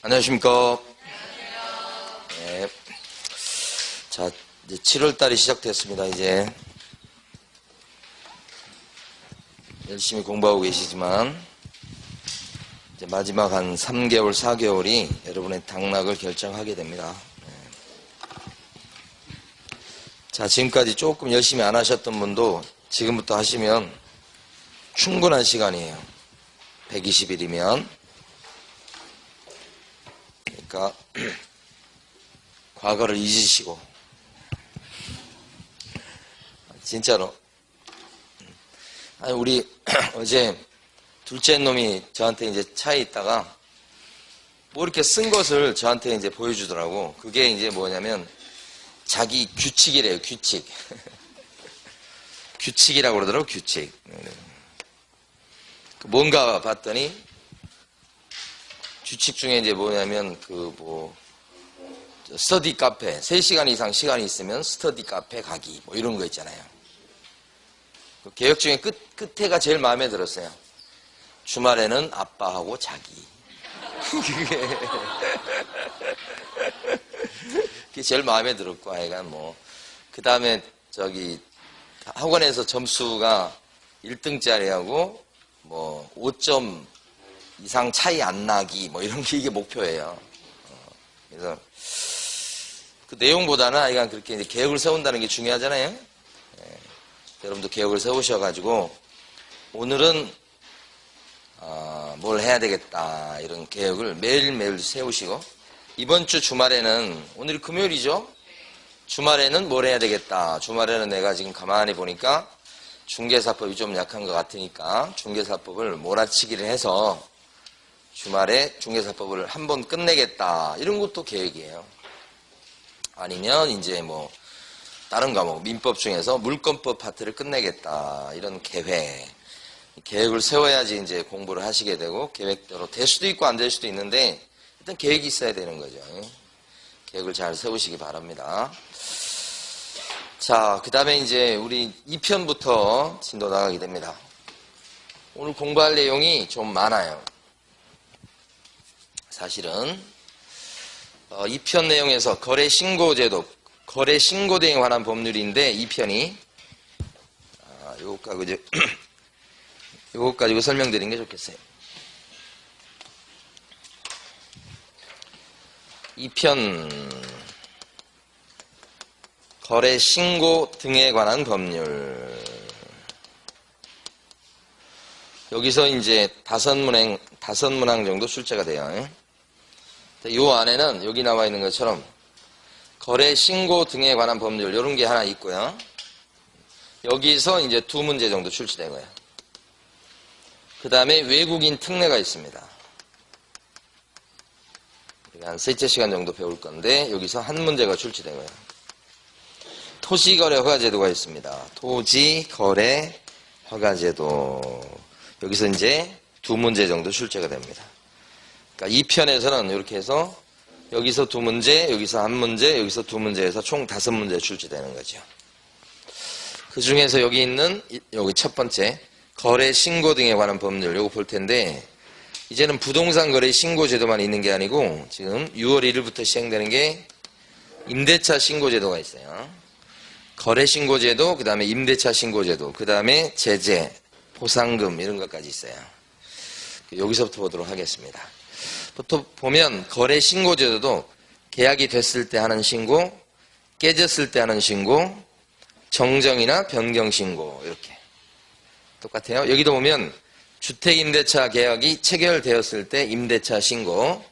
안녕하십니까. 네. 자, 이제 7월달이 시작됐습니다. 이제 열심히 공부하고 계시지만 이제 마지막 한 3개월, 4개월이 여러분의 당락을 결정하게 됩니다. 자, 지금까지 조금 열심히 안 하셨던 분도 지금부터 하시면 충분한 시간이에요. 120일이면. 그러니까 과거를 잊으시고 진짜로. 아니, 우리 어제 둘째 놈이 저한테 이제 차에 있다가 뭐 이렇게 쓴 것을 저한테 이제 보여주더라고. 그게 이제 뭐냐면 자기 규칙이래요. 규칙. 규칙이라고 그러더라고. 규칙. 뭔가 봤더니 규칙 중에 이제 뭐냐면 스터디 카페 3시간 이상 시간이 있으면 스터디 카페 가기 뭐 이런 거 있잖아요. 그 개혁 중에 끝에가 제일 마음에 들었어요. 주말에는 아빠하고 자기. 그게 제일 마음에 들었고, 하여간 뭐. 그 다음에 학원에서 점수가 1등짜리하고 뭐 5점 이상 차이 안 나기 뭐 이런 게 이게 목표예요. 그래서 그 내용보다는 하여간 그렇게 이제 계획을 세운다는 게 중요하잖아요. 여러분도 계획을 세우셔가지고 오늘은 뭘 해야 되겠다 이런 계획을 매일매일 세우시고, 이번 주 주말에는, 오늘이 금요일이죠. 주말에는 뭘 해야 되겠다. 주말에는 내가 지금 가만히 보니까 중개사법이 좀 약한 것 같으니까 중개사법을 몰아치기를 해서 주말에 중개사법을 한번 끝내겠다. 이런 것도 계획이에요. 아니면 이제 뭐 다른 과목, 민법 중에서 물권법 파트를 끝내겠다. 이런 계획을 세워야지 이제 공부를 하시게 되고, 계획대로 될 수도 있고 안 될 수도 있는데 일단 계획이 있어야 되는 거죠. 계획을 잘 세우시기 바랍니다. 자, 그 다음에 이제 우리 2편부터 진도 나가게 됩니다. 오늘 공부할 내용이 좀 많아요. 사실은 2편 내용에서 거래신고제도, 거래신고등에 관한 법률인데 2편이 요것 가지고 설명드리는 게 좋겠어요. 2편 거래신고 등에 관한 법률. 여기서 이제 5문항 정도 출제가 돼요. 이 안에는 여기 나와 있는 것처럼 거래신고 등에 관한 법률 이런 게 하나 있고요. 여기서 이제 2문제 정도 출제되고요. 그 다음에 외국인 특례가 있습니다. 한 3째 시간 정도 배울 건데 여기서 한 문제가 출제되고요. 토지거래 허가제도가 있습니다. 토지거래 허가제도. 여기서 이제 2문제 정도 출제가 됩니다. 그러니까 2편에서는 이렇게 해서 여기서 2문제, 여기서 한 문제, 여기서 2문제에서 총 5문제 출제되는 거죠. 그 중에서 여기 있는 여기 첫 번째 거래 신고 등에 관한 법률 요거 볼 텐데, 이제는 부동산 거래 신고 제도만 있는 게 아니고 지금 6월 1일부터 시행되는 게 임대차 신고 제도가 있어요. 거래 신고 제도, 그 다음에 임대차 신고 제도, 그 다음에 제재, 보상금 이런 것까지 있어요. 여기서부터 보도록 하겠습니다. 보통 보면 거래 신고 제도도 계약이 됐을 때 하는 신고, 깨졌을 때 하는 신고, 정정이나 변경 신고 이렇게 똑같아요. 여기도 보면 주택임대차 계약이 체결되었을 때 임대차 신고,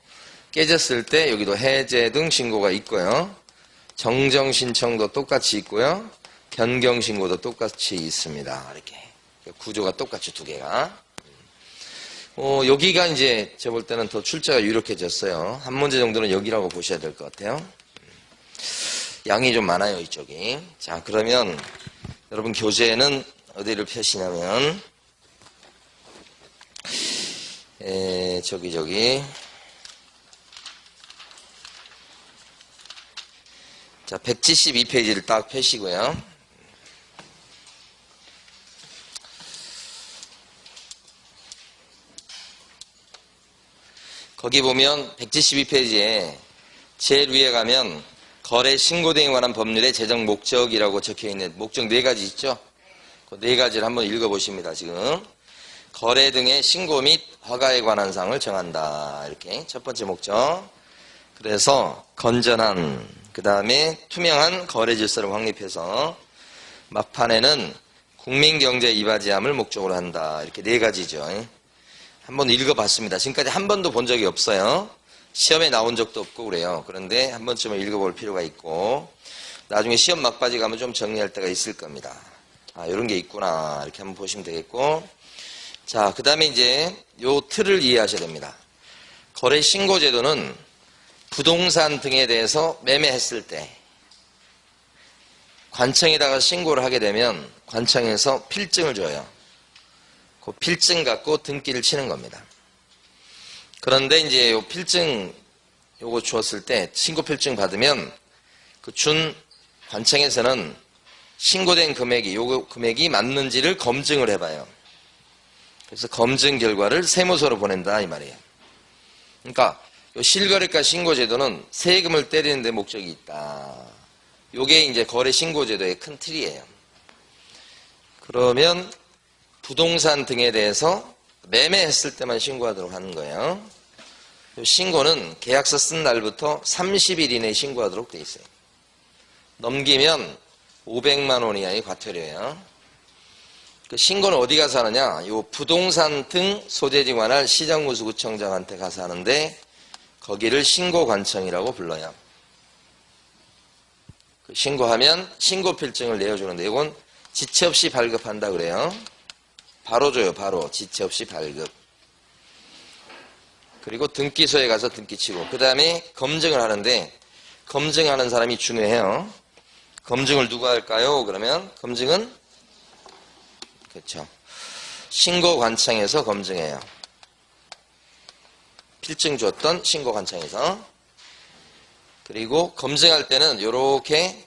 깨졌을 때 여기도 해제 등 신고가 있고요. 정정 신청도 똑같이 있고요. 변경 신고도 똑같이 있습니다. 이렇게 구조가 똑같이 2개가. 여기가 이제 제가 볼 때는 더 출제가 유력해졌어요. 한 문제 정도는 여기라고 보셔야 될 것 같아요. 양이 좀 많아요, 이쪽이. 자, 그러면 여러분 교재에는 어디를 펴시냐면 자, 172페이지를 딱 펴시고요. 거기 보면 172페이지에 제일 위에 가면 거래 신고 등에 관한 법률의 제정 목적이라고 적혀있는 목적 4가지 있죠? 그 4가지를 한번 읽어보십니다. 지금 거래 등의 신고 및 허가에 관한 사항을 정한다. 이렇게 첫 번째 목적. 그래서 건전한, 그 다음에 투명한 거래 질서를 확립해서 막판에는 국민경제에 이바지함을 목적으로 한다. 이렇게 4가지죠. 한번 읽어봤습니다. 지금까지 한 번도 본 적이 없어요. 시험에 나온 적도 없고 그래요. 그런데 한 번쯤은 읽어볼 필요가 있고 나중에 시험 막바지 가면 좀 정리할 때가 있을 겁니다. 아, 이런 게 있구나. 이렇게 한번 보시면 되겠고, 자, 그 다음에 이제 요 틀을 이해하셔야 됩니다. 거래 신고 제도는 부동산 등에 대해서 매매했을 때 관청에다가 신고를 하게 되면 관청에서 필증을 줘요. 그 필증 갖고 등기를 치는 겁니다. 그런데 이제 요 필증 요거 주었을 때 신고 필증 받으면 그 준 관청에서는 신고된 금액이 요거 금액이 맞는지를 검증을 해봐요. 그래서 검증 결과를 세무서로 보낸다 이 말이에요. 그러니까 요 실거래가 신고제도는 세금을 때리는 데 목적이 있다. 요게 이제 거래 신고제도의 큰 틀이에요. 그러면 부동산 등에 대해서 매매했을 때만 신고하도록 하는 거예요. 요 신고는 계약서 쓴 날부터 30일 이내에 신고하도록 돼 있어요. 넘기면 500만 원 이하의 과태료예요. 그 신고는 어디 가서 하느냐? 요 부동산 등 소재지 관할 시정구수구청장한테 가서 하는데 거기를 신고관청이라고 불러요. 그 신고하면 신고필증을 내어주는데 이건 지체 없이 발급한다 그래요. 바로 줘요. 바로 지체 없이 발급. 그리고 등기소에 가서 등기치고 그 다음에 검증을 하는데 검증하는 사람이 중요해요. 검증을 누가 할까요? 그러면 검증은 그렇죠. 신고관청에서 검증해요. 필증 줬던 신고관청에서. 그리고 검증할 때는 이렇게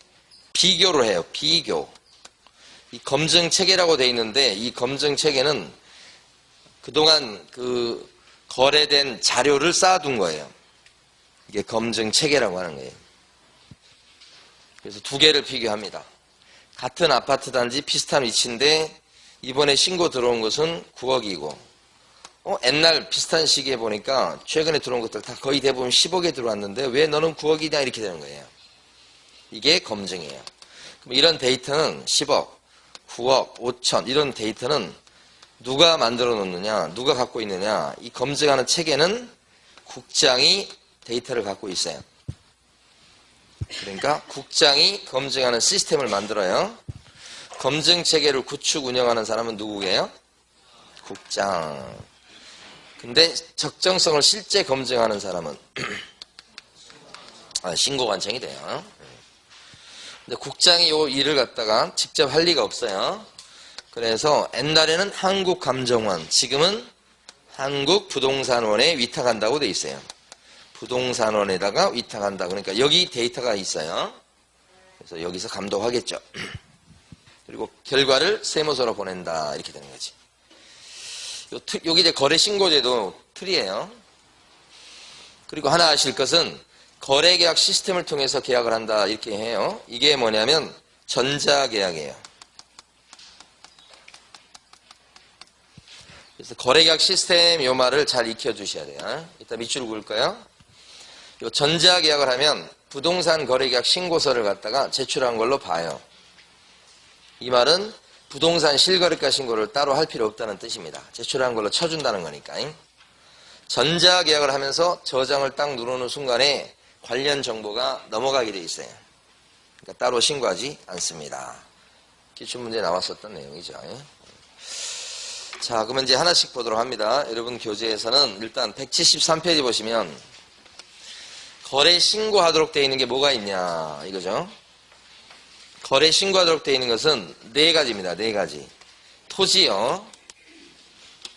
비교를 해요. 비교. 이 검증 체계라고 돼 있는데 이 검증 체계는 그동안 그 거래된 자료를 쌓아둔 거예요. 이게 검증 체계라고 하는 거예요. 그래서 2개를 비교합니다. 같은 아파트 단지 비슷한 위치인데 이번에 신고 들어온 것은 9억이고 옛날 비슷한 시기에 보니까 최근에 들어온 것들 다 거의 대부분 10억에 들어왔는데 왜 너는 9억이냐 이렇게 되는 거예요. 이게 검증이에요. 그럼 이런 데이터는 10억, 9억, 5천 이런 데이터는 누가 만들어 놓느냐, 누가 갖고 있느냐. 이 검증하는 체계는 국장이 데이터를 갖고 있어요. 그러니까 국장이 검증하는 시스템을 만들어요. 검증 체계를 구축 운영하는 사람은 누구예요? 국장. 근데 적정성을 실제 검증하는 사람은 신고관청이 돼요. 근데 국장이 이 일을 갖다가 직접 할 리가 없어요. 그래서 옛날에는 한국감정원, 지금은 한국부동산원에 위탁한다고 돼 있어요. 부동산원에다가 위탁한다. 그러니까 여기 데이터가 있어요. 그래서 여기서 감독하겠죠. 그리고 결과를 세무서로 보낸다. 이렇게 되는 거지. 여기 이제 거래신고제도 틀이에요. 그리고 하나 아실 것은 거래계약 시스템을 통해서 계약을 한다. 이렇게 해요. 이게 뭐냐면 전자계약이에요. 그래서 거래계약 시스템 요 말을 잘 익혀주셔야 돼요. 이따 밑줄 그을까요? 요 전자계약을 하면 부동산 거래계약 신고서를 갖다가 제출한 걸로 봐요. 이 말은 부동산 실거래가 신고를 따로 할 필요 없다는 뜻입니다. 제출한 걸로 쳐준다는 거니까. 전자계약을 하면서 저장을 딱 누르는 순간에 관련 정보가 넘어가게 돼 있어요. 그러니까 따로 신고하지 않습니다. 기출문제 나왔었던 내용이죠. 자, 그러면 이제 하나씩 보도록 합니다. 여러분 교재에서는 일단 173페이지 보시면 거래 신고하도록 되어 있는 게 뭐가 있냐 이거죠. 거래 신고하도록 되어 있는 것은 4가지입니다. 4가지. 토지요.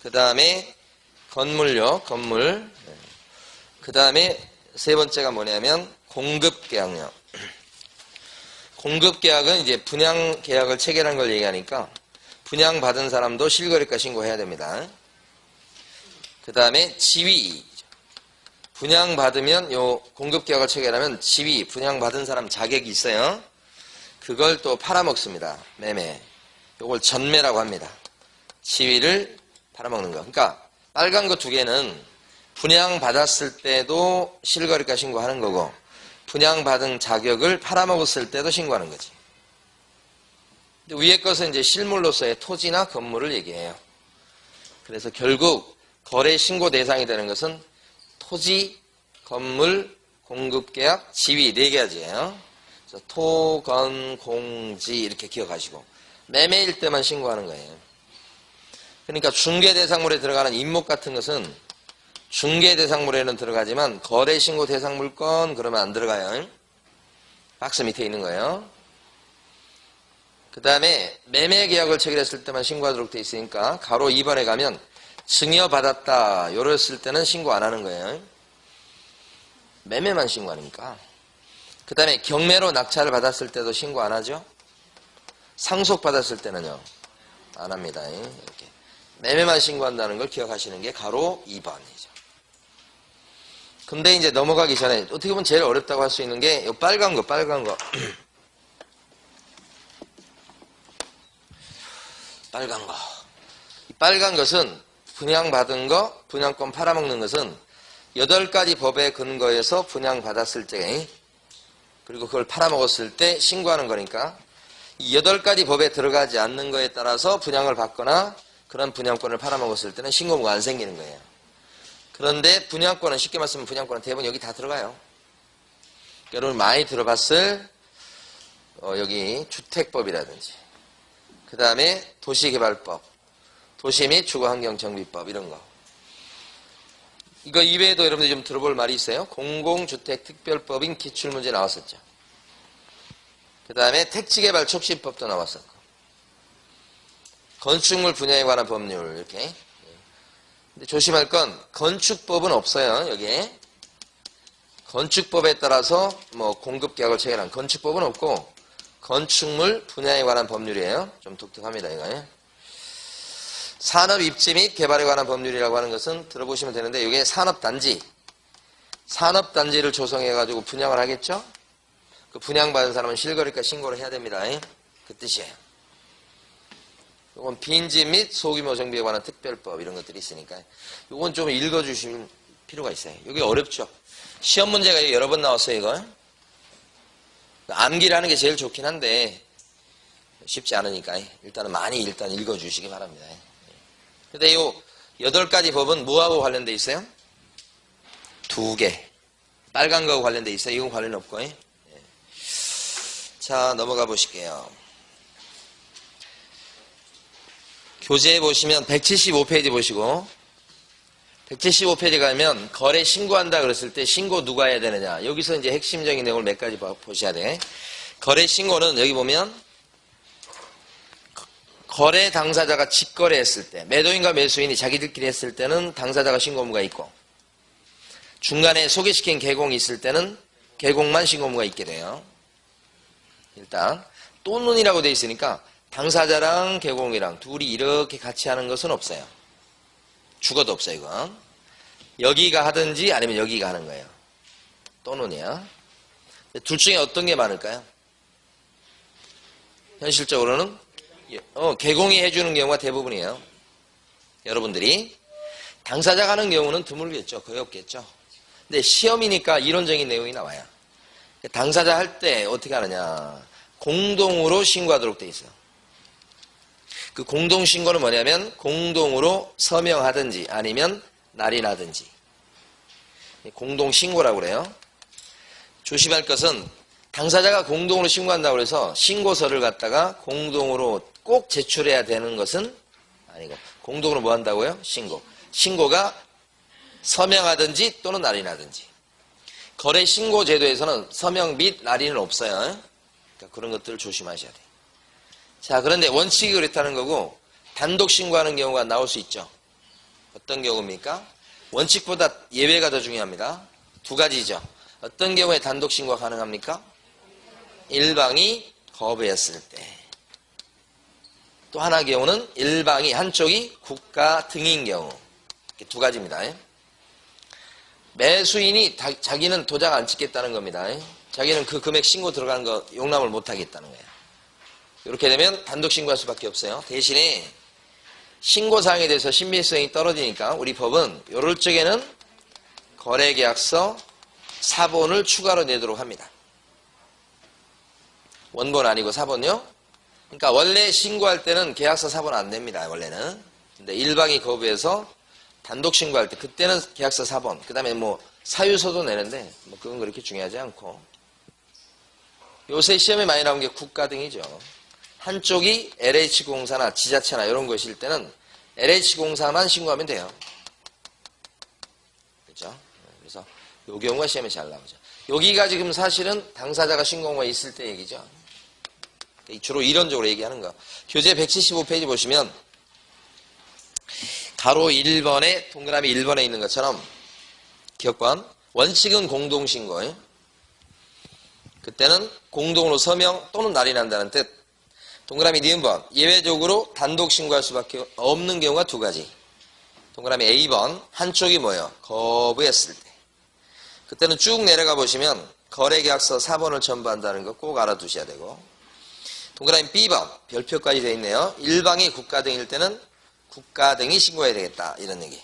그 다음에 건물요. 건물. 그 다음에 3번째가 뭐냐면 공급계약요. 공급계약은 이제 분양계약을 체결한 걸 얘기하니까 분양받은 사람도 실거래가 신고해야 됩니다. 그 다음에 지위. 분양받으면 요 공급계약을 체결하면 지위, 분양받은 사람 자격이 있어요. 그걸 또 팔아먹습니다. 매매. 요걸 전매라고 합니다. 지위를 팔아먹는 거. 그러니까 빨간 거 두 개는 분양받았을 때도 실거래가 신고하는 거고 분양받은 자격을 팔아먹었을 때도 신고하는 거지. 근데 위에 것은 이제 실물로서의 토지나 건물을 얘기해요. 그래서 결국 거래 신고 대상이 되는 것은 토지, 건물, 공급계약, 지위 4가지예요. 그래서 토, 건, 공, 지 이렇게 기억하시고 매매일 때만 신고하는 거예요. 그러니까 중개대상물에 들어가는 임목 같은 것은 중개대상물에는 들어가지만 거래신고 대상물건 그러면 안 들어가요. 박스 밑에 있는 거예요. 그 다음에 매매계약을 체결했을 때만 신고하도록 돼 있으니까 가로 2번에 가면 증여받았다 이랬을 때는 신고 안 하는 거예요. 매매만 신고하니까. 그 다음에 경매로 낙찰을 받았을 때도 신고 안 하죠. 상속받았을 때는요 안 합니다. 이렇게 매매만 신고한다는 걸 기억하시는 게 가로 2번이죠. 근데 이제 넘어가기 전에 어떻게 보면 제일 어렵다고 할 수 있는 게 이 빨간 거 빨간 거 이 빨간 것은 분양받은 거 분양권 팔아먹는 것은 8가지 법에 근거해서 분양받았을 때 그리고 그걸 팔아먹었을 때 신고하는 거니까 이 8가지 법에 들어가지 않는 거에 따라서 분양을 받거나 그런 분양권을 팔아먹었을 때는 신고무가 안 생기는 거예요. 그런데 분양권은 쉽게 말하면 분양권은 대부분 여기 다 들어가요. 여러분 많이 들어봤을 여기 주택법이라든지 그 다음에 도시개발법, 도시 및 주거환경정비법 이런 거. 이거 이외에도 여러분들이 좀 들어볼 말이 있어요. 공공주택특별법인 기출문제 나왔었죠. 그 다음에 택지개발 촉진법도 나왔었고 건축물 분야에 관한 법률 이렇게. 근데 조심할 건 건축법은 없어요. 여기에 건축법에 따라서 뭐 공급계약을 체결한 건축법은 없고 건축물 분야에 관한 법률이에요. 좀 독특합니다. 이거. 산업입지 및 개발에 관한 법률이라고 하는 것은 들어보시면 되는데 이게 산업단지 산업단지를 조성해가지고 분양을 하겠죠. 그 분양받은 사람은 실거래가 신고를 해야 됩니다. 그 뜻이에요. 이건 빈집 및 소규모 정비에 관한 특별법 이런 것들이 있으니까 이건 좀 읽어주실 필요가 있어요. 이게 어렵죠. 시험 문제가 여러 번 나왔어요. 이거 암기를 하는 게 제일 좋긴 한데 쉽지 않으니까 일단은 많이 일단 읽어주시기 바랍니다. 근데 요 8가지 법은 뭐하고 관련돼 있어요? 2개. 빨간 거하고 관련돼 있어요. 이건 관련 없고. 자, 넘어가 보실게요. 교재에 보시면 175페이지 보시고 175페이지 가면 거래 신고한다 그랬을 때 신고 누가 해야 되느냐. 여기서 이제 핵심적인 내용을 몇 가지 보셔야 돼. 거래 신고는 여기 보면 거래 당사자가 직거래했을 때 매도인과 매수인이 자기들끼리 했을 때는 당사자가 신고무가 있고 중간에 소개시킨 개공이 있을 때는 개공만 신고무가 있게 돼요. 일단 또는이라고 되어 있으니까 당사자랑 개공이랑 둘이 이렇게 같이 하는 것은 없어요. 죽어도 없어요. 이건. 여기가 하든지 아니면 여기가 하는 거예요. 또는이야. 둘 중에 어떤 게 많을까요? 현실적으로는 개공이 해주는 경우가 대부분이에요. 여러분들이 당사자가 하는 경우는 드물겠죠. 거의 없겠죠. 근데 시험이니까 이론적인 내용이 나와요. 당사자 할 때 어떻게 하느냐. 공동으로 신고하도록 돼 있어요. 그 공동신고는 뭐냐면 공동으로 서명하든지 아니면 날인하든지 공동신고라고 그래요. 조심할 것은 당사자가 공동으로 신고한다고 해서 신고서를 갖다가 공동으로 꼭 제출해야 되는 것은 아니고 공동으로 뭐 한다고요? 신고가 서명하든지 또는 날인하든지. 거래신고제도에서는 서명 및 날인은 없어요. 그러니까 그런 것들을 조심하셔야 돼요. 자, 그런데 원칙이 그렇다는 거고 단독 신고하는 경우가 나올 수 있죠. 어떤 경우입니까? 원칙보다 예외가 더 중요합니다. 2가지죠. 어떤 경우에 단독 신고가 가능합니까? 일방이 거부했을 때. 또 하나 경우는 일방이 한쪽이 국가 등인 경우. 이렇게 2가지입니다. 매수인이 자기는 도장 안 찍겠다는 겁니다. 자기는 그 금액 신고 들어가는 거 용납을 못 하겠다는 거예요. 이렇게 되면 단독 신고할 수밖에 없어요. 대신에 신고사항에 대해서 신빙성이 떨어지니까 우리 법은 요럴 적에는 거래계약서 사본을 추가로 내도록 합니다. 원본 아니고 사본요. 그러니까 원래 신고할 때는 계약서 사본 안 냅니다. 원래는. 근데 일방이 거부해서 단독 신고할 때 그때는 계약서 사본, 그 다음에 뭐 사유서도 내는데 뭐 그건 그렇게 중요하지 않고, 요새 시험에 많이 나온 게 국가 등이죠. 한쪽이 LH공사나 지자체나 이런 것일 때는 LH공사만 신고하면 돼요. 그렇죠? 그래서 요 경우가 시험에 잘 나오죠. 여기가 지금 사실은 당사자가 신고가 있을 때 얘기죠. 주로 이론적으로 얘기하는 거. 교재 175페이지 보시면 가로 1번에 동그라미 1번에 있는 것처럼 기억관 원칙은 공동신고, 그때는 공동으로 서명 또는 날이 난다는 뜻. 동그라미 니은번 예외적으로 단독 신고할 수밖에 없는 경우가 두 가지. 동그라미 A번 한쪽이 뭐예요? 거부했을 때. 그때는 쭉 내려가 보시면 거래계약서 사본을 첨부한다는 거 꼭 알아두셔야 되고, 동그라미 B번 별표까지 되어 있네요. 일방이 국가 등일 때는 국가 등이 신고해야 되겠다, 이런 얘기.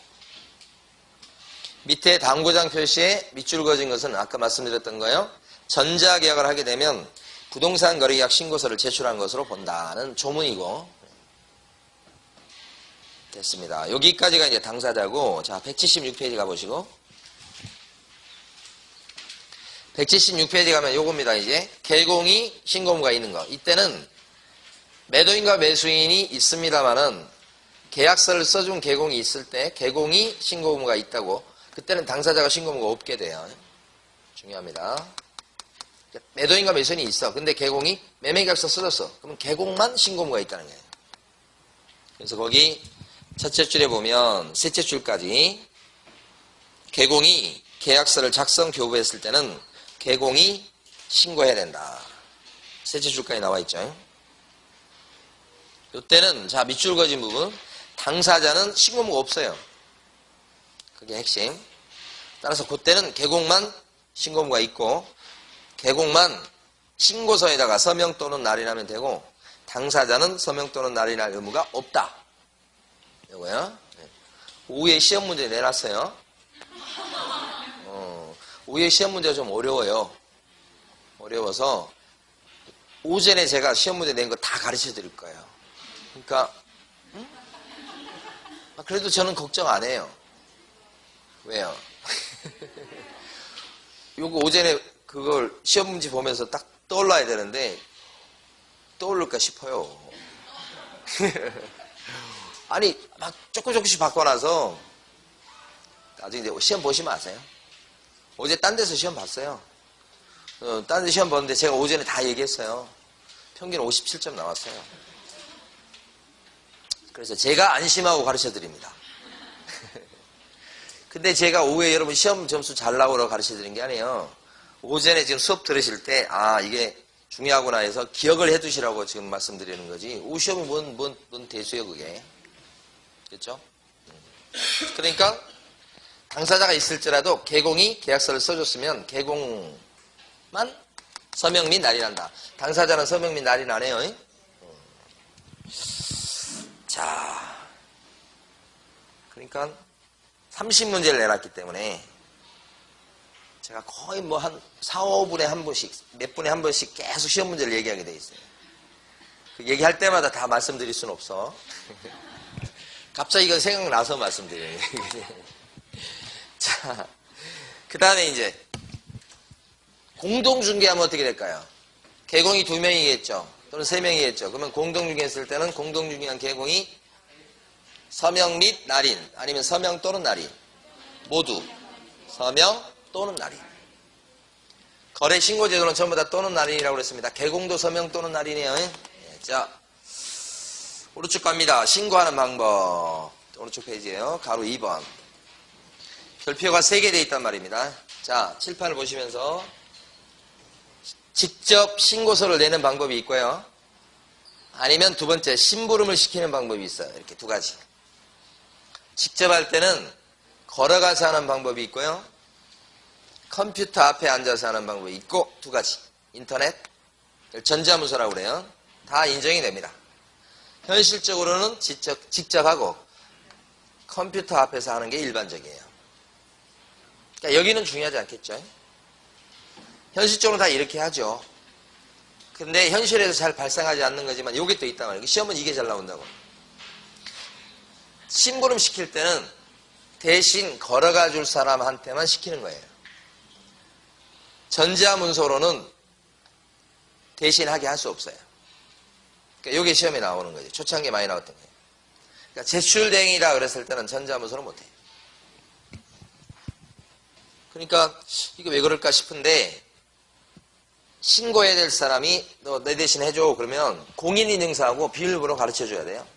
밑에 당구장 표시에 밑줄 그어진 것은 아까 말씀드렸던 거예요. 전자계약을 하게 되면 부동산 거래계약 신고서를 제출한 것으로 본다는 조문이고, 됐습니다. 여기까지가 이제 당사자고, 자 176페이지 가보시고, 176페이지 가면 요겁니다. 이제 개공이 신고무가 있는 거. 이때는 매도인과 매수인이 있습니다만은 계약서를 써준 개공이 있을 때 개공이 신고무가 있다고, 그때는 당사자가 신고무가 없게 돼요. 중요합니다. 매도인과 매수인이 있어. 근데 개공이 매매계약서 써줬어. 그러면 개공만 신고무가 있다는 거예요. 그래서 거기 첫째 줄에 보면 셋째 줄까지 개공이 계약서를 작성 교부했을 때는 개공이 신고해야 된다. 셋째 줄까지 나와 있죠. 이때는 자 밑줄 그어진 부분 당사자는 신고무가 없어요. 그게 핵심. 따라서 그때는 개공만 신고무가 있고 개공만 신고서에다가 서명 또는 날인하면 되고 당사자는 서명 또는 날인할 의무가 없다. 이거요. 오후에 시험 문제 내놨어요. 오후에 시험 문제가 좀 어려워요. 어려워서 오전에 제가 시험 문제 낸 거 다 가르쳐 드릴 거예요. 그러니까 그래도 저는 걱정 안 해요. 왜요? 요거 오전에 그걸 시험 문제 보면서 딱 떠올라야 되는데 떠오를까 싶어요. 아니 막 조금씩 바꿔놔서 나중에 이제 시험 보시면 아세요. 어제 딴 데서 시험 봤어요. 딴 데 시험 봤는데 제가 오전에 다 얘기했어요. 평균 57점 나왔어요. 그래서 제가 안심하고 가르쳐 드립니다. 근데 제가 오후에 여러분 시험 점수 잘 나오라고 가르쳐 드린 게 아니에요. 오전에 지금 수업 들으실 때 이게 중요하구나 해서 기억을 해 두시라고 지금 말씀드리는 거지. 오후 시험이 뭔 대수요 그게. 그렇죠? 그러니까 당사자가 있을지라도 개공이 계약서를 써줬으면 개공만 서명 및 날인한다. 당사자는 서명 및 날인 안 해요. 자, 그러니까 30문제를 내놨기 때문에 제가 거의 뭐 한 4, 5분에 한 번씩, 몇 분에 한 번씩 계속 시험 문제를 얘기하게 돼 있어요. 그 얘기할 때마다 다 말씀드릴 수는 없어. 갑자기 이거 생각나서 말씀드려요. 자, 그 다음에 이제 공동중개하면 어떻게 될까요? 개공이 2명이겠죠. 또는 3명이겠죠. 그러면 공동중개했을 때는 공동중개한 개공이 서명 및 날인 아니면 서명 또는 날인 모두 서명 또는 날인. 거래 신고 제도는 전부 다 또는 날인이라고 그랬습니다. 개공도 서명 또는 날인이에요. 자, 오른쪽 갑니다. 신고하는 방법. 오른쪽 페이지에요. 가로 2번. 별표가 3개 되어 있단 말입니다. 자, 칠판을 보시면서 직접 신고서를 내는 방법이 있고요. 아니면 두 번째 심부름을 시키는 방법이 있어요. 이렇게 두 가지. 직접 할 때는 걸어가서 하는 방법이 있고요. 컴퓨터 앞에 앉아서 하는 방법이 있고 두 가지. 인터넷, 전자문서라고 그래요. 다 인정이 됩니다. 현실적으로는 직접 하고 컴퓨터 앞에서 하는 게 일반적이에요. 그러니까 여기는 중요하지 않겠죠. 현실적으로 다 이렇게 하죠. 근데 현실에서 잘 발생하지 않는 거지만 여기 또 있단 말이에요. 시험은 이게 잘 나온다고. 심부름 시킬 때는 대신 걸어가 줄 사람한테만 시키는 거예요. 전자문서로는 대신하게 할 수 없어요. 그러니까 이게 시험에 나오는 거죠. 초창기에 많이 나왔던 거예요. 그러니까 제출대행이라 그랬을 때는 전자문서는 못해요. 그러니까 이거 왜 그럴까 싶은데 신고해야 될 사람이 너 내 대신 해줘 그러면 공인인증서하고 비밀번호 가르쳐줘야 돼요.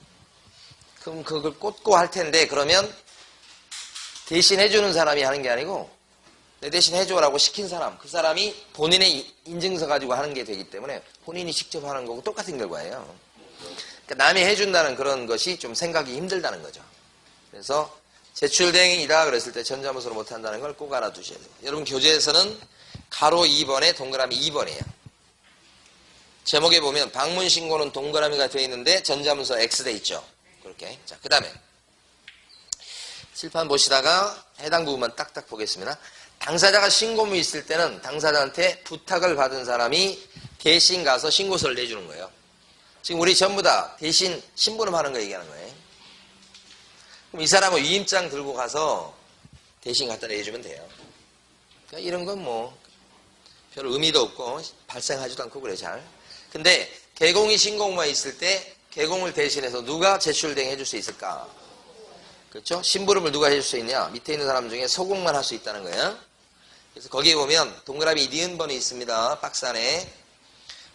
그럼 그걸 꽂고 할 텐데 그러면 대신 해주는 사람이 하는 게 아니고 내 대신 해줘라고 시킨 사람, 그 사람이 본인의 인증서 가지고 하는 게 되기 때문에 본인이 직접 하는 거고 똑같은 결과예요. 그러니까 남이 해준다는 그런 것이 좀 생각이 힘들다는 거죠. 그래서 제출대행이다 그랬을 때 전자문서로 못한다는 걸 꼭 알아두셔야 돼요. 여러분 교재에서는 가로 2번에 동그라미 2번이에요. 제목에 보면 방문신고는 동그라미가 되어 있는데 전자문서 X 돼 있죠. 그렇게. 자, 그 다음에 칠판 보시다가 해당 부분만 딱딱 보겠습니다. 당사자가 신고문이 있을 때는 당사자한테 부탁을 받은 사람이 대신 가서 신고서를 내주는 거예요. 지금 우리 전부 다 대신 심부름하는 거 얘기하는 거예요. 그럼 이 사람은 위임장 들고 가서 대신 갖다 내주면 돼요. 그러니까 이런 건 뭐 별 의미도 없고 발생하지도 않고 그래 잘. 근데 개공이 신고문만 있을 때 개공을 대신해서 누가 제출대행 해줄 수 있을까? 그렇죠? 심부름을 누가 해줄 수 있냐? 밑에 있는 사람 중에 소공만 할 수 있다는 거예요. 그래서 거기에 보면 동그라미 니은번이 있습니다. 박스 안에.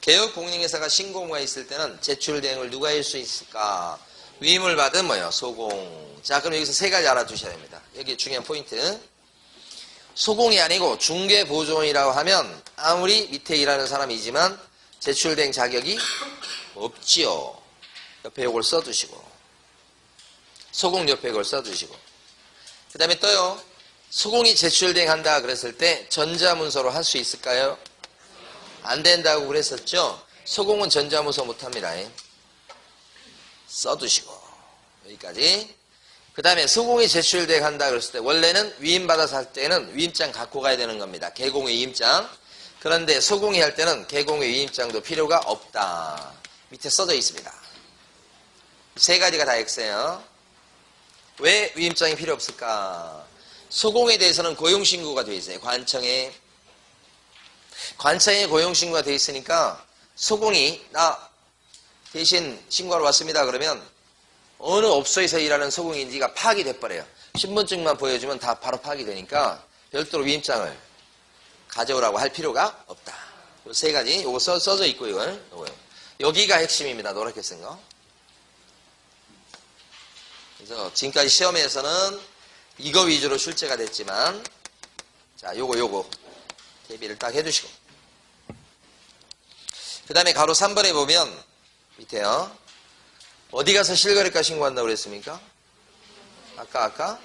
개업공인회사가 신고문가 있을 때는 제출대행을 누가 해줄 수 있을까? 위임을 받은 뭐예요? 소공. 자, 그럼 여기서 세 가지 알아두셔야 됩니다. 여기 중요한 포인트. 소공이 아니고 중개보조원이라고 하면 아무리 밑에 일하는 사람이지만 제출대행 자격이 없지요. 옆에 이걸 써두시고. 소공 옆에 이걸 써두시고. 그 다음에 또요. 소공이 제출대행 한다 그랬을 때 전자문서로 할 수 있을까요? 안 된다고 그랬었죠? 소공은 전자문서 못합니다. 써두시고. 여기까지. 그 다음에 소공이 제출대행 한다 그랬을 때 원래는 위임받아서 할 때는 위임장 갖고 가야 되는 겁니다. 개공의 위임장. 그런데 소공이 할 때는 개공의 위임장도 필요가 없다. 밑에 써져 있습니다. 세 가지가 다 X예요. 왜 위임장이 필요 없을까? 소공에 대해서는 고용신고가 되어 있어요. 관청에 고용신고가 되어 있으니까 소공이 나 대신 신고하러 왔습니다 그러면 어느 업소에서 일하는 소공인지가 파악이 돼버려요. 신분증만 보여주면 다 바로 파악이 되니까 별도로 위임장을 가져오라고 할 필요가 없다. 요 세 가지 요거 써져 있고 이걸 여기가 핵심입니다. 노랗게 쓴 거. 그래서 지금까지 시험에서는 이거 위주로 출제가 됐지만 자 요거 대비를 딱 해두시고 그 다음에 가로 3번에 보면 밑에요. 어디 가서 실거래가 신고한다고 그랬습니까? 아까?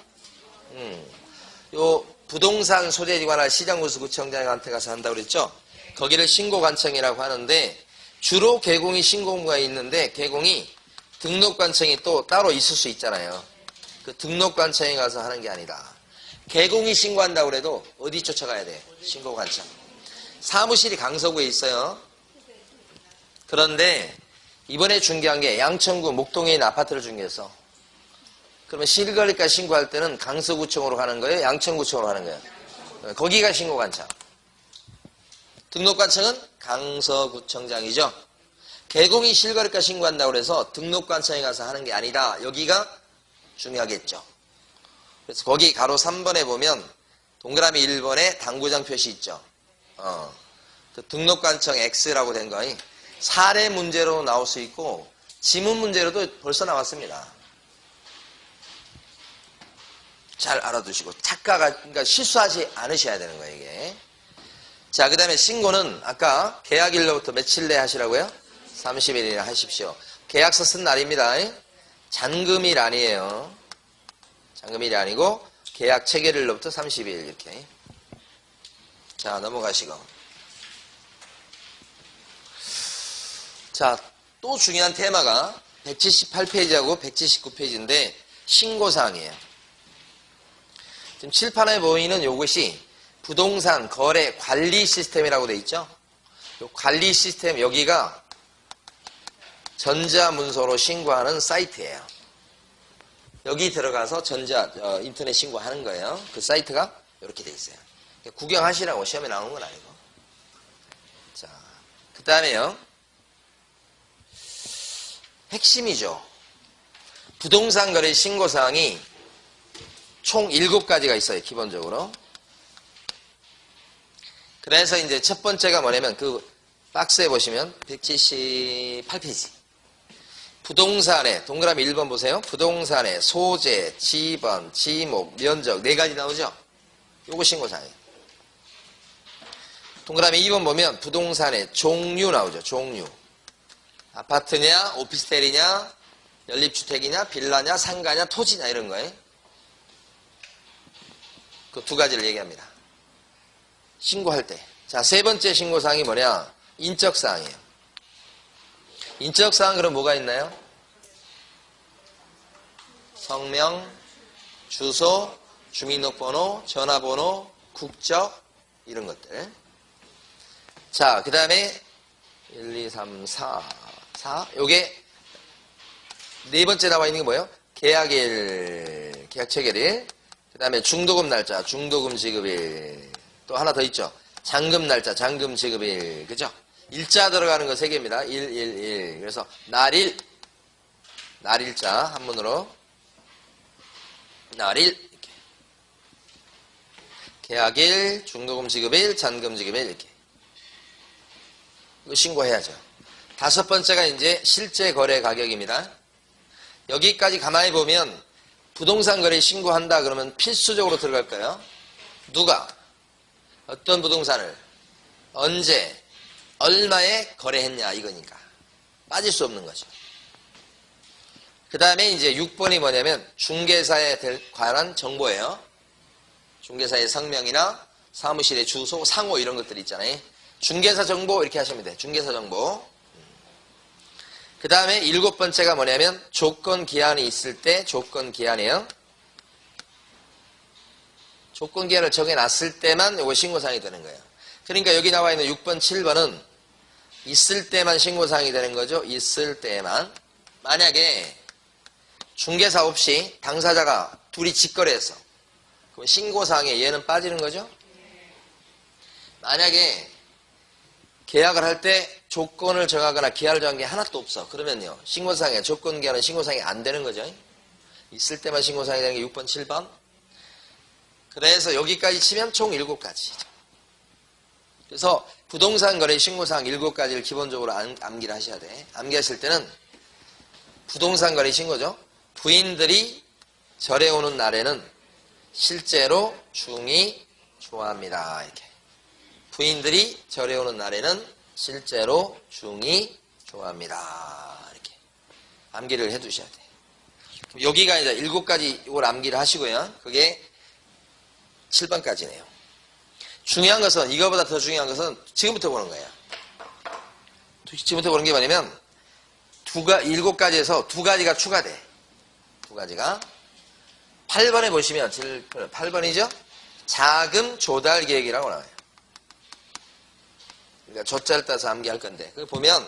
요 부동산 소재에 관한 시장군수구청장한테 가서 한다고 그랬죠? 거기를 신고관청이라고 하는데 주로 개공이 신고문가 있는데 개공이 등록관청이 또 따로 있을 수 있잖아요. 그 등록관청에 가서 하는 게 아니다. 개공이 신고한다고 그래도 어디 쫓아가야 돼? 신고관청. 사무실이 강서구에 있어요. 그런데 이번에 중개한 게 양천구 목동에 있는 아파트를 중개했어. 그러면 실거래가 신고할 때는 강서구청으로 가는 거예요? 양천구청으로 가는 거예요? 거기가 신고관청. 등록관청은 강서구청장이죠. 개공이 실거래가 신고한다고 해서 등록관청에 가서 하는 게 아니다. 여기가 중요하겠죠. 그래서 거기 가로 3번에 보면 동그라미 1번에 당구장 표시 있죠. 그 등록관청 X라고 된 거 사례 문제로 나올 수 있고 지문 문제로도 벌써 나왔습니다. 잘 알아두시고 그러니까 실수하지 않으셔야 되는 거예요 이게. 자, 그 다음에 신고는 아까 계약일로부터 며칠 내에 하시라고요? 30일이나 하십시오. 계약서 쓴 날입니다. 잔금일 아니에요. 잔금일이 아니고 계약 체결일로부터 30일 이렇게. 자, 넘어가시고. 자, 또 중요한 테마가 178페이지하고 179페이지인데 신고사항이에요. 지금 칠판에 보이는 이것이 부동산 거래 관리 시스템이라고 되어 있죠. 이 관리 시스템 여기가 전자문서로 신고하는 사이트예요. 여기 들어가서 인터넷 신고하는 거예요. 그 사이트가 이렇게 되어 있어요. 구경하시라고 시험에 나오는 건 아니고. 자, 그 다음에요. 핵심이죠. 부동산 거래 신고사항이 총 7가지가 있어요. 기본적으로. 그래서 이제 첫 번째가 뭐냐면 그 박스에 보시면 178페이지. 부동산에 동그라미 1번 보세요. 부동산에 소재, 지번, 지목, 면적 4가지 나오죠. 요거 신고사항이에요. 동그라미 2번 보면 부동산에 종류 나오죠. 종류. 아파트냐, 오피스텔이냐, 연립주택이냐, 빌라냐, 상가냐, 토지냐 이런 거예요. 그 2가지를 얘기합니다. 신고할 때. 자, 3번째 신고사항이 뭐냐? 인적사항이에요. 인적사항 그럼 뭐가 있나요? 성명, 주소, 주민등록번호, 전화번호, 국적 이런 것들. 자, 그 다음에 1, 2, 3, 4 요게 4번째 나와 있는 게 뭐예요? 계약일, 계약 체결일. 그 다음에 중도금 날짜, 중도금 지급일. 또 하나 더 있죠. 잔금 날짜, 잔금 지급일. 그죠? 일자 들어가는 거 3개입니다. 1. 그래서 날일, 날일자 한문으로. 날일. 이렇게. 계약일, 중도금 지급일, 잔금 지급일 이렇게. 이거 신고해야죠. 5번째가 이제 실제 거래 가격입니다. 여기까지 가만히 보면 부동산 거래 신고한다 그러면 필수적으로 들어갈까요? 누가? 어떤 부동산을? 언제? 얼마에 거래했냐 이거니까. 빠질 수 없는 거죠. 그 다음에 이제 6번이 뭐냐면 중개사에 관한 정보예요. 중개사의 성명이나 사무실의 주소, 상호 이런 것들 있잖아요. 중개사 정보 이렇게 하시면 돼요. 중개사 정보. 그 다음에 7번째가 뭐냐면 조건 기한이 있을 때 조건 기한이에요. 조건 기한을 정해놨을 때만 이거 신고사항이 되는 거예요. 그러니까 여기 나와 있는 6번, 7번은 있을 때만 신고사항이 되는 거죠. 있을 때만. 만약에 중개사 없이 당사자가 둘이 직거래했어. 그럼 신고사항에 얘는 빠지는 거죠. 만약에 계약을 할 때 조건을 정하거나 기한을 정한 게 하나도 없어. 그러면요. 신고사항에 조건 기한은 신고사항이 안 되는 거죠. 있을 때만 신고사항이 되는 게 6번, 7번. 그래서 여기까지 치면 총 7가지죠. 그래서 부동산 거래 신고사항 7가지를 기본적으로 암기를 하셔야 돼. 암기하실 때는 부동산 거래 신고죠. 부인들이 절에 오는 날에는 실제로 중이 좋아합니다. 이렇게. 부인들이 절에 오는 날에는 실제로 중이 좋아합니다. 이렇게 암기를 해두셔야 돼요. 여기가 이제 7가지 이걸 암기를 하시고요. 그게 7번까지네요. 중요한 것은 이거보다 더 중요한 것은 지금부터 보는 거예요. 지금부터 보는 게 뭐냐면 7가지에서 2가지가 추가돼. 2가지가 8번에 보시면 8번이죠. 자금 조달 계획이라고 나와요. 그러니까 조자를 따서 암기할 건데 그거 보면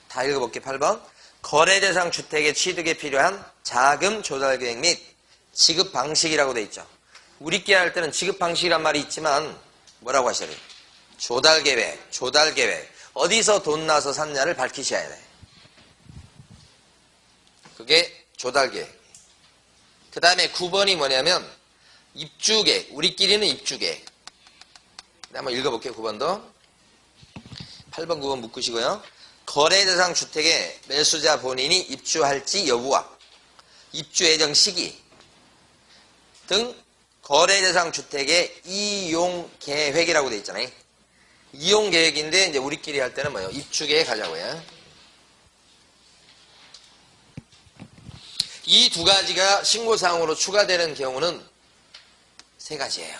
다 읽어볼게요. 8번 거래대상 주택의 취득에 필요한 자금 조달 계획 및 지급 방식이라고 돼 있죠. 우리끼리 할 때는 지급 방식이란 말이 있지만 뭐라고 하셔야 돼요? 조달 계획, 조달 계획. 어디서 돈 나서 샀냐를 밝히셔야 돼. 그게 조달 계획. 그 다음에 9번이 뭐냐면 입주 계획. 우리끼리는 입주 계획. 한번 읽어볼게요. 9번도. 8번, 9번 묶으시고요. 거래 대상 주택에 매수자 본인이 입주할지 여부와 입주 예정 시기 등 거래 대상 주택의 이용 계획이라고 되어 있잖아요. 이용 계획인데 이제 우리끼리 할 때는 뭐예요? 입주 계획 하자고요. 이 2가지가 신고사항으로 추가되는 경우는 3가지예요.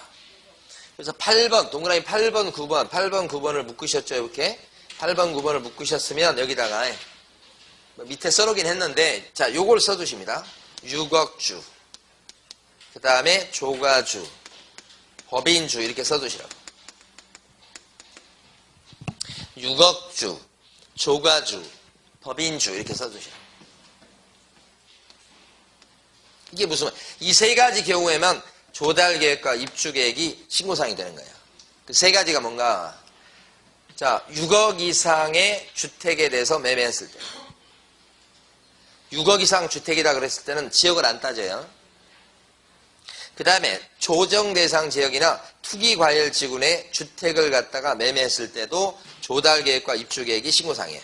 그래서 8번, 동그라미 8번, 9번, 8번, 9번을 묶으셨죠, 이렇게? 8번, 9번을 묶으셨으면 여기다가 밑에 써놓긴 했는데, 자, 요걸 써두십니다. 유격주, 그 다음에 조가주, 법인주 이렇게 써두시라고. 유격주, 조가주, 법인주 이렇게 써두시라고. 이게 무슨 이 세 가지 경우에만 조달계획과 입주계획이 신고사항이 되는 거예요. 그 세 가지가 뭔가? 자, 6억 이상의 주택에 대해서 매매했을 때, 6억 이상 주택이다 그랬을 때는 지역을 안 따져요. 그 다음에 조정대상 지역이나 투기과열지구내 주택을 갖다가 매매했을 때도 조달계획과 입주계획이 신고사항이에요.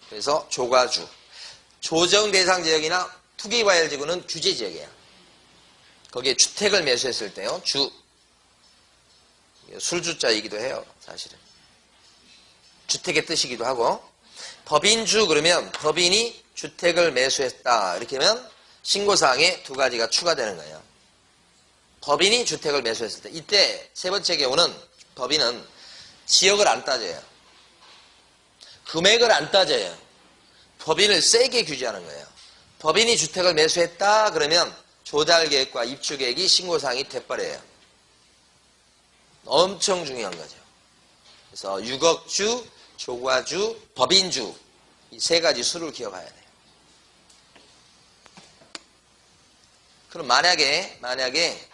그래서 조가주, 조정대상 지역이나 투기과열지구는 규제지역이에요. 거기에 주택을 매수했을 때요. 술주자이기도 해요. 사실은. 주택의 뜻이기도 하고. 법인주 그러면 법인이 주택을 매수했다. 이렇게 하면 신고사항에 두 가지가 추가되는 거예요. 법인이 주택을 매수했을 때. 이때 세 번째 경우는 법인은 지역을 안 따져요. 금액을 안 따져요. 법인을 세게 규제하는 거예요. 법인이 주택을 매수했다 그러면 조달계획과 입주계획이 신고사항이 돼버려요. 엄청 중요한 거죠. 그래서 6억주, 조가주, 법인주 이 세 가지 수를 기억해야 돼요. 그럼 만약에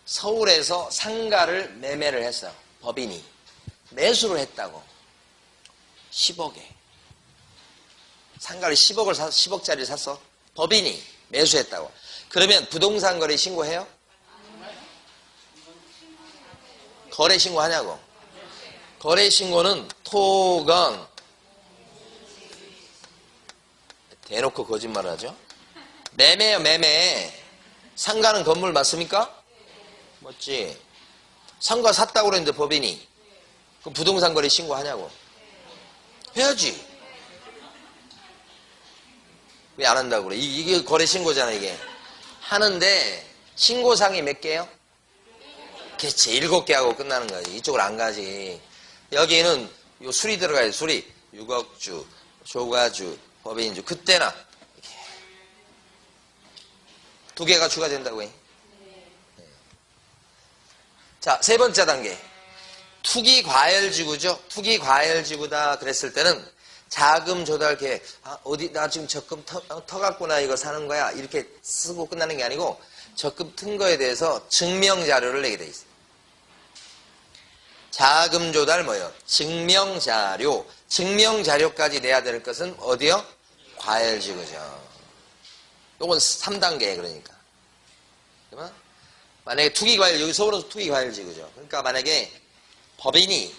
서울에서 상가를 매매를 했어요. 법인이 매수를 했다고 10억에 상가를 10억짜리 샀어. 법인이 매수했다고. 그러면 부동산 거래 신고해요? 거래 신고하냐고. 거래 신고는 토건 대놓고 거짓말을 하죠. 매매요, 매매. 상가는 건물 맞습니까? 맞지. 상가 샀다고 그랬는데 법인이. 그럼 부동산 거래 신고하냐고. 해야지. 왜 안 한다고 그래? 이게 거래 신고잖아, 이게. 하는데, 신고상이 몇 개요? 그치, 7개 하고 끝나는 거지. 이쪽으로 안 가지. 여기는 요 수리 들어가야 돼, 수리. 6억주, 조가주, 법인주. 그때나, 이렇게. 두 개가 추가된다고 해. 자, 세 번째 단계. 투기과열지구죠. 투기과열지구다 그랬을 때는 자금 조달 계획, 어디, 나 지금 적금 터갔구나, 이거 사는 거야. 이렇게 쓰고 끝나는 게 아니고, 적금 튼 거에 대해서 증명자료를 내게 돼 있어요. 자금 조달 뭐예요? 증명자료. 증명자료까지 내야 될 것은 어디요? 과열지구죠. 요건 3단계, 그러니까. 그러면 만약에 투기과열, 여기 서울은 투기과열지구죠. 그러니까 만약에 법인이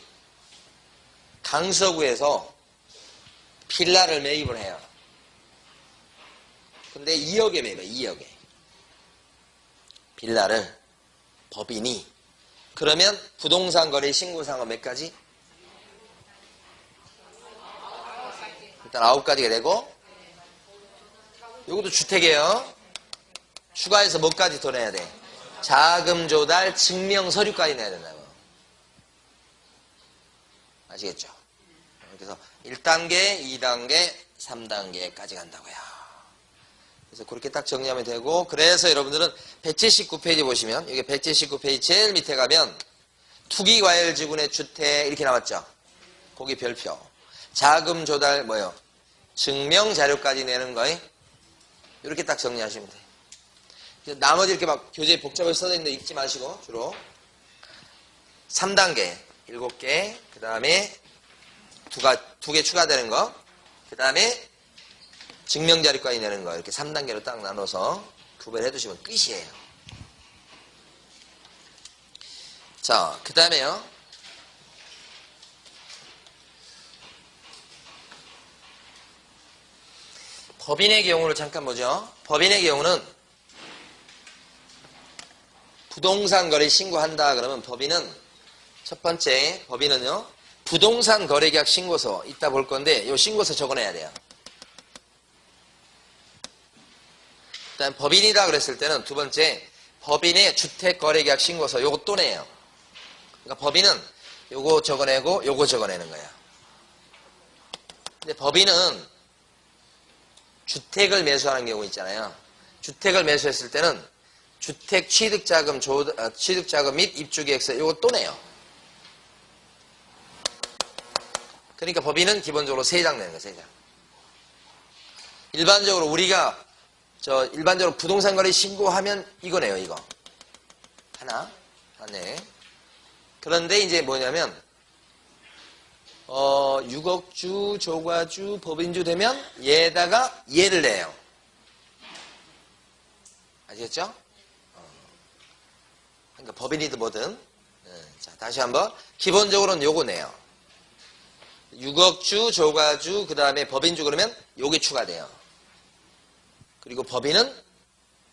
강서구에서 빌라를 매입을 해요. 근데 2억에 매입해요. 2억에. 빌라를 법인이. 그러면 부동산 거래 신고사항은 몇 가지? 일단 9가지가 되고 이것도 주택이에요. 추가해서 뭐까지 더 내야 돼? 자금 조달 증명 서류까지 내야 된다고. 아시겠죠? 그래서 1단계, 2단계, 3단계까지 간다고요. 그래서 그렇게 딱 정리하면 되고, 그래서 여러분들은 179페이지 보시면, 여기 179페이지 제일 밑에 가면, 투기과열지구내 주택, 이렇게 나왔죠? 거기 별표. 자금 조달, 뭐요? 증명자료까지 내는 거에, 이렇게 딱 정리하시면 돼요. 나머지 이렇게 막 교재에 복잡하게 써져 있는데 읽지 마시고, 주로. 3단계, 7개, 그 다음에, 두 개 추가되는 거, 그 다음에 증명자료까지 내는 거, 이렇게 3단계로 딱 나눠서 구별해 두시면 끝이에요. 자, 그 다음에요. 법인의 경우를 잠깐 보죠. 법인의 경우는 부동산 거래 신고한다 그러면 법인은 첫 번째 법인은요. 부동산 거래계약 신고서 이따 볼 건데 이 신고서 적어내야 돼요. 일단 법인이다 그랬을 때는 두 번째 법인의 주택거래계약 신고서 요거 또 내요. 그러니까 법인은 요거 적어내고 요거 적어내는 거야. 근데 법인은 주택을 매수하는 경우 있잖아요. 주택을 매수했을 때는 주택 취득자금, 취득자금 및 입주계획서 요거 또 내요. 그러니까 법인은 기본적으로 3장 내는 거예요. 3장. 일반적으로 우리가 일반적으로 부동산 거래 신고하면 이거 내요. 이거 하나 네. 그런데 이제 뭐냐면 6억주, 조과주, 법인주 되면 얘에다가 얘를 내요. 아시겠죠? 그러니까 법인이든 뭐든. 자, 다시 한번. 기본적으로는 요거 내요. 6억주, 조과주, 그 다음에 법인주 그러면 요게 추가돼요. 그리고 법인은,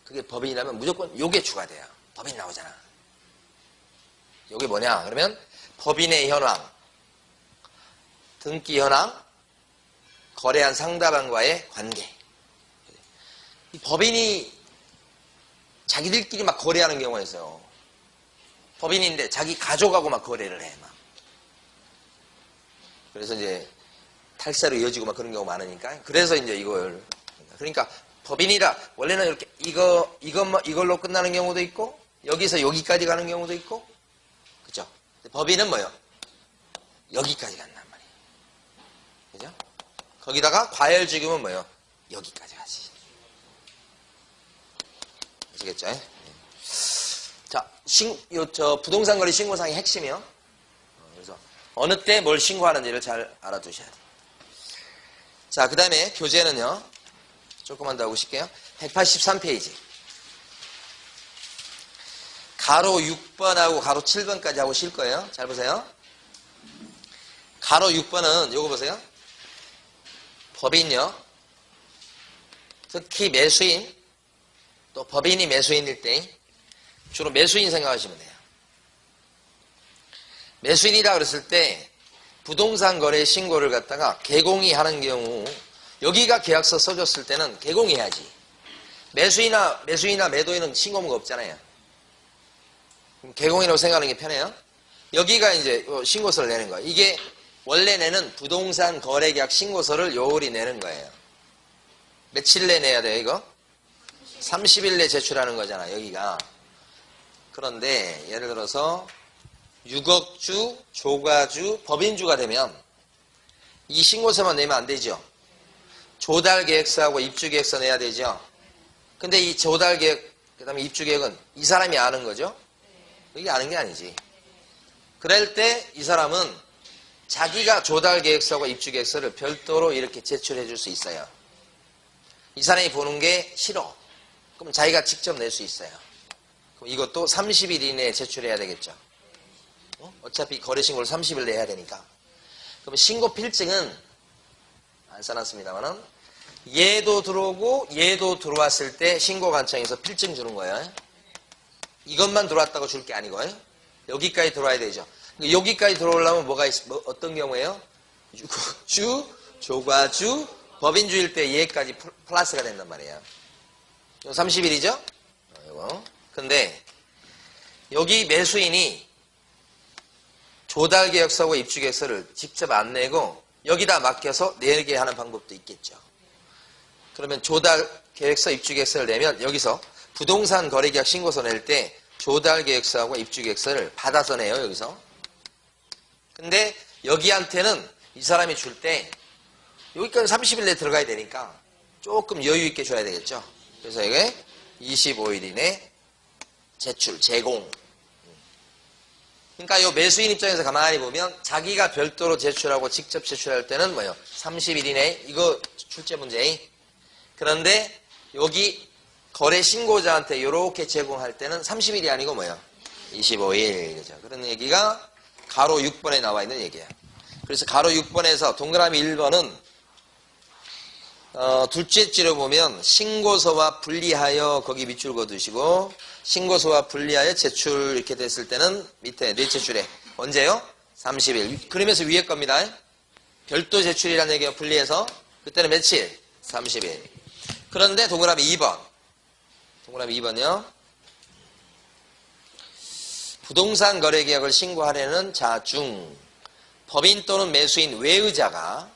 그게 법인이라면 무조건 요게 추가돼요. 법인 나오잖아. 요게 뭐냐? 그러면 법인의 현황, 등기 현황, 거래한 상대방과의 관계. 이 법인이 자기들끼리 막 거래하는 경우가 있어요. 법인인데 자기 가족하고 막 거래를 해. 막. 그래서 이제 탈세로 이어지고 막 그런 경우가 많으니까. 그래서 이제 이걸. 그러니까 법인이라 원래는 이렇게 이걸로 끝나는 경우도 있고, 여기서 여기까지 가는 경우도 있고, 그죠? 법인은 뭐요? 여기까지 간단 말이에요. 그죠? 거기다가 과열지금은 뭐요? 여기까지 가지. 아시겠죠? 자, 부동산 거래 신고상의 핵심이요. 그래서 어느 때 뭘 신고하는지를 잘 알아두셔야 돼요. 자, 그 다음에 교재는요. 조금만 더 보실게요. 183페이지. 가로 6번하고 가로 7번까지 하고 실 거예요. 잘 보세요. 가로 6번은 요거 보세요. 법인요. 특히 매수인, 또 법인이 매수인일 때 주로 매수인 생각하시면 돼요. 매수인이다 그랬을 때 부동산 거래 신고를 갖다가 개공이 하는 경우, 여기가 계약서 써줬을 때는 개공이 해야지. 매수인이나 매도인은 신고문가 없잖아요. 그럼 개공이라고 생각하는 게 편해요. 여기가 이제 신고서를 내는 거예요. 이게 원래 내는 부동산 거래계약 신고서를 요울이 내는 거예요. 며칠 내 내야 돼요, 이거? 30일 내 제출하는 거잖아, 여기가. 그런데 예를 들어서 6억주, 조가주, 법인주가 되면 이 신고서만 내면 안 되죠. 조달계획서하고 입주계획서 내야 되죠. 근데 이 조달계획, 그 다음에 입주계획은 이 사람이 아는 거죠. 이게 아는 게 아니지. 그럴 때 이 사람은 자기가 조달계획서하고 입주계획서를 별도로 이렇게 제출해 줄 수 있어요. 이 사람이 보는 게 싫어. 그럼 자기가 직접 낼 수 있어요. 그럼 이것도 30일 이내에 제출해야 되겠죠. 어차피 거래신고를 30일 내야 해야 되니까. 그럼 신고 필증은 안 써놨습니다만은 얘도 들어오고 얘도 들어왔을 때 신고관청에서 필증 주는 거예요. 이것만 들어왔다고 줄 게 아니고요. 여기까지 들어와야 되죠. 여기까지 들어오려면 어떤 경우에요? 주, 조과주, 법인주일 때 얘까지 플러스가 된단 말이에요. 30일이죠? 근데 여기 매수인이 조달계획서하고 입주계획서를 직접 안 내고 여기다 맡겨서 내게 하는 방법도 있겠죠. 그러면 조달계획서, 입주계획서를 내면 여기서 부동산 거래계약 신고서 낼 때 조달계획서하고 입주계획서를 받아서 내요, 여기서. 근데 여기한테는 이 사람이 줄 때 여기까지 30일 내에 들어가야 되니까 조금 여유 있게 줘야 되겠죠. 그래서 이게 25일 이내 제출, 제공. 그러니까 이 매수인 입장에서 가만히 보면 자기가 별도로 제출하고 직접 제출할 때는 뭐예요? 30일 이내 이거 출제 문제. 그런데 여기 거래 신고자한테 이렇게 제공할 때는 30일이 아니고 뭐예요? 25일. 그죠? 그런 얘기가 가로 6번에 나와 있는 얘기예요. 그래서 가로 6번에서 동그라미 1번은 둘째 줄에 보면 신고서와 분리하여 거기 밑줄 그어두시고 신고서와 분리하여 제출 이렇게 됐을 때는 밑에 넷째 줄에 언제요? 30일. 그러면서 위에 겁니다. 별도 제출이라는 얘기예요. 분리해서. 그때는 며칠? 30일. 그런데 동그라미 2번. 동그라미 2번이요. 부동산 거래 계약을 신고하려는 자 중 법인 또는 매수인 외의자가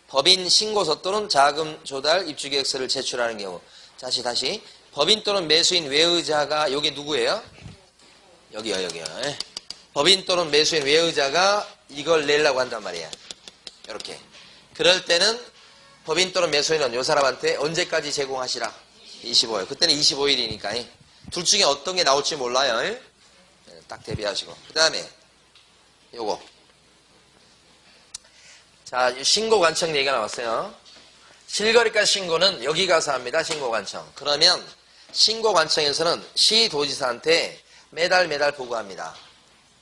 법인 신고서 또는 자금 조달 입주 계획서를 제출하는 경우. 다시 법인 또는 매수인 외의자가 여기 누구예요? 여기요. 예. 법인 또는 매수인 외의자가 이걸 내려고 한단 말이야. 이렇게. 그럴 때는 법인 또는 매수인은 이 사람한테 언제까지 제공하시라? 25일. 그때는 25일이니까. 둘 중에 어떤 게 나올지 몰라요. 딱 대비하시고. 그 다음에 요거. 자, 신고관청 얘기가 나왔어요. 실거래가 신고는 여기 가서 합니다. 신고관청. 그러면 신고관청에서는 시도지사한테 매달 보고합니다.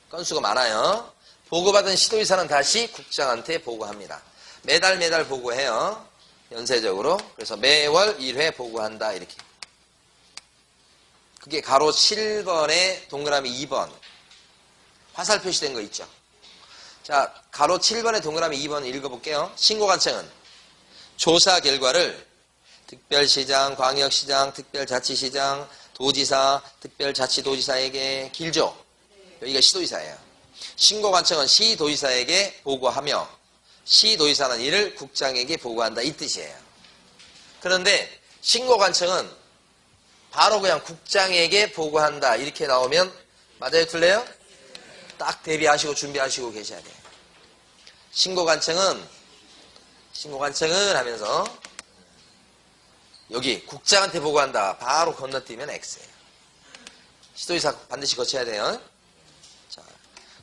건수가 많아요. 보고받은 시도지사는 다시 국장한테 보고합니다. 매달 보고해요. 연쇄적으로. 그래서 매월 1회 보고한다. 이렇게. 그게 가로 7번에 동그라미 2번. 화살 표시된 거 있죠. 자, 가로 7번에 동그라미 2번 읽어볼게요. 신고관청은 조사 결과를 특별시장, 광역시장, 특별자치시장, 도지사, 특별자치도지사에게 길죠. 여기가 시도지사예요. 신고관청은 시도지사에게 보고하며 시도지사는 이를 국장에게 보고한다. 이 뜻이에요. 그런데 신고관청은 바로 그냥 국장에게 보고한다. 이렇게 나오면 맞아요? 틀려요? 딱 대비하시고 준비하시고 계셔야 돼요. 신고관청은 하면서 여기 국장한테 보고한다. 바로 건너뛰면 X예요. 시도지사 반드시 거쳐야 돼요. 자,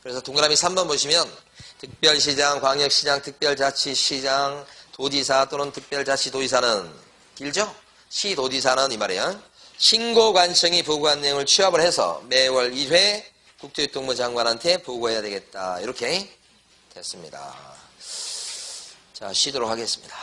그래서 동그라미 3번 보시면 특별시장, 광역시장, 특별자치시장, 도지사 또는 특별자치도지사는 길죠? 시도지사는 이 말이에요. 신고관청이 보고한 내용을 취합을 해서 매월 1회 국토교통부 장관한테 보고해야 되겠다. 이렇게 됐습니다. 자, 쉬도록 하겠습니다.